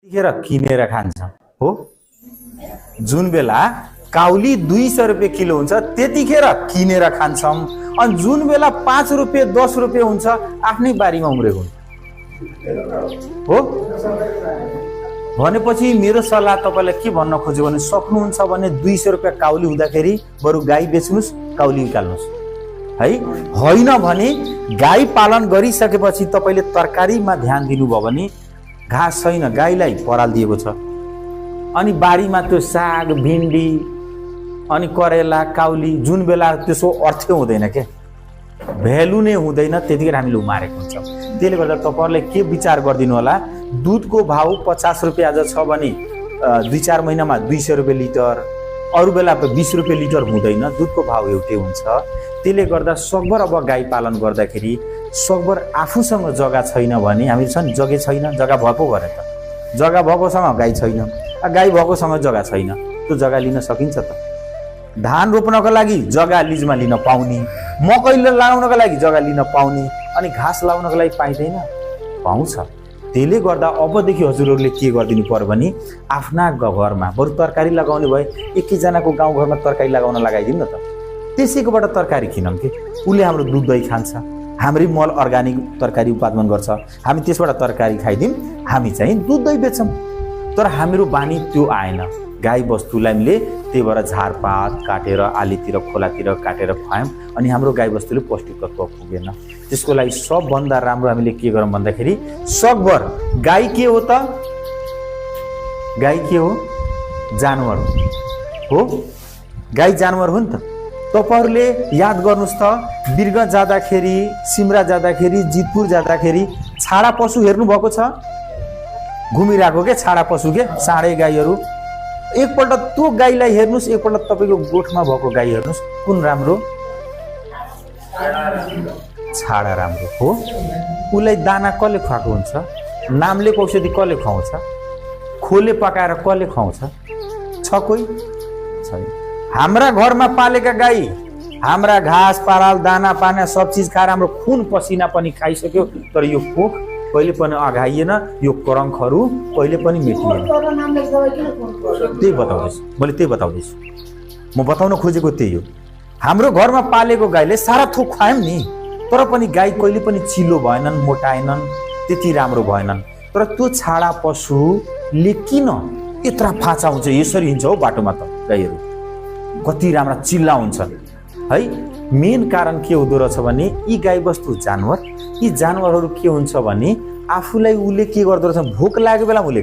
त्यतिखेर किनेर खान्छ हो। जुन बेला काउली 200 रुपियाँ किलो हुन्छ त्यतिखेर किनेर खान्छौँ। अनि जुन बेला 5 रुपियाँ 10 रुपियाँ हुन्छ आफ्नै बारीमा उम्रेको हो। भनेपछि मेरो सल्लाह तपाईँलाई के भन्न खोज्यो भने, सक्नुहुन्छ भने 200 रुपियाँ काउली हुँदाखेरि बरु गाई बेच्नुहोस्, काउली निकाल्नुहोस् है। होइन भने गाई पालन गरिसकेपछि तपाईँले तरकारीमा ध्यान दिनुभयो भने घाँस छैन, गाईलाई पराल दिएको छ। अनि बारीमा त्यो साग भिन्डी अनि करेला काउली जुन बेला त्यसो अर्थै हुँदैन के, भ्यालु नै हुँदैन, त्यतिखेर हामीले उमारेको हुन्छौँ। त्यसले गर्दा तपाईँहरूले के विचार गरिदिनु होला, दुधको भाउ 50 रुपियाँ आज छ भने 2-4 महिनामा 200 रुपियाँ लिटर, अरू बेला 20 रुपियाँ लिटर हुँदैन, दुधको भाउ एउटै हुन्छ। त्यसले गर्दा सकभर अब गाई पालन गर्दाखेरि सकभर आफूसँग जग्गा छैन भने, हामीसँग जग्गा छैन, जग्गा भएको गरे त, जग्गा भएकोसँग गाई छैन, गाई भएकोसँग जग्गा छैन, त्यो जग्गा लिन सकिन्छ त। धान रोप्नको लागि जग्गा लिजमा लिन पाउने, मकै लगाउनको लागि जग्गा लिन पाउने, अनि घाँस लगाउनको लागि पाइँदैन, पाउँछ। त्यसले गर्दा अबदेखि हजुरहरूले के गरिदिनु पर्यो भने, आफ्ना घरमा बरु तरकारी लगाउने भए एकैजनाको गाउँघरमा तरकारी लगाउन लगाइदिउँ न त, त्यसैकोबाट तरकारी किनौँ कि। उसले हाम्रो दुध दही खान्छ, हाम्रै मल अर्ग्यानिक तरकारी उत्पादन गर्छ, हामी त्यसबाट तरकारी खाइदिउँ, हामी चाहिँ दुध दही बेच्छौँ। तर हाम्रो बानी त्यो आएन। गाई बस्तुलाई हामीले त्यही भएर झारपात काटेर आलीतिर खोलातिर काटेर खुवायौँ, अनि हाम्रो गाई बस्तुले पौष्टिक तत्त्व पुगेन। त्यसको लागि सबभन्दा राम्रो हामीले के गरौँ भन्दाखेरि, सकभर गाई के हो त, गाई के हो, जानवर हो। गाई जानवर हो नि त। तपाईँहरूले याद गर्नुहोस् त, बिर्ग जाँदाखेरि, सिमरा जाँदाखेरि, जितपुर जाँदाखेरि छाडा पशु हेर्नुभएको छ, घुमिरहेको के छाडा पशु के, साँडे गाईहरू। एकपल्ट त्यो गाईलाई हेर्नुहोस्, एकपल्ट तपाईँको गोठमा भएको गाई हेर्नुहोस्, कुन राम्रो, छाडा राम्रो हो। उसलाई दाना कसले खुवाएको हुन्छ, नामले औषधि कसले खुवाउँछ, खोले पकाएर कसले खुवाउँछ, छ कोही छैन। हाम्रा घरमा पालेका गाई हाम्रा घाँस पाराल दाना पाना सब चिज खाएर हाम्रो खुन पसिना पनि खाइसक्यो, तर यो कोख कहिले पनि अघाइएन, यो करङ्खहरू कहिले पनि मेटिएन। त्यही बताउँदैछु मैले, त्यही बताउँदैछु म, बताउन खोजेको त्यही हो। हाम्रो घरमा पालेको गाईले सारा थोक खुवायौँ नि, तर पनि गाई कहिले पनि चिल्लो भएनन्, मोटाएनन्, त्यति राम्रो भएनन्। तर त्यो छाडा पशुले किन यत्रा फाचा हुन्छ, यसरी हिँड्छ हो बाटोमा त गाईहरू, कति राम्रा चिल्ला हुन्छन् है। मेन कारण के हुँदो रहेछ भने, यी गाईबस्तु जानवर, यी जानवरहरू के हुन्छ भने आफूलाई उसले के गर्दो रहेछ, भोक लाग्यो बेला उसले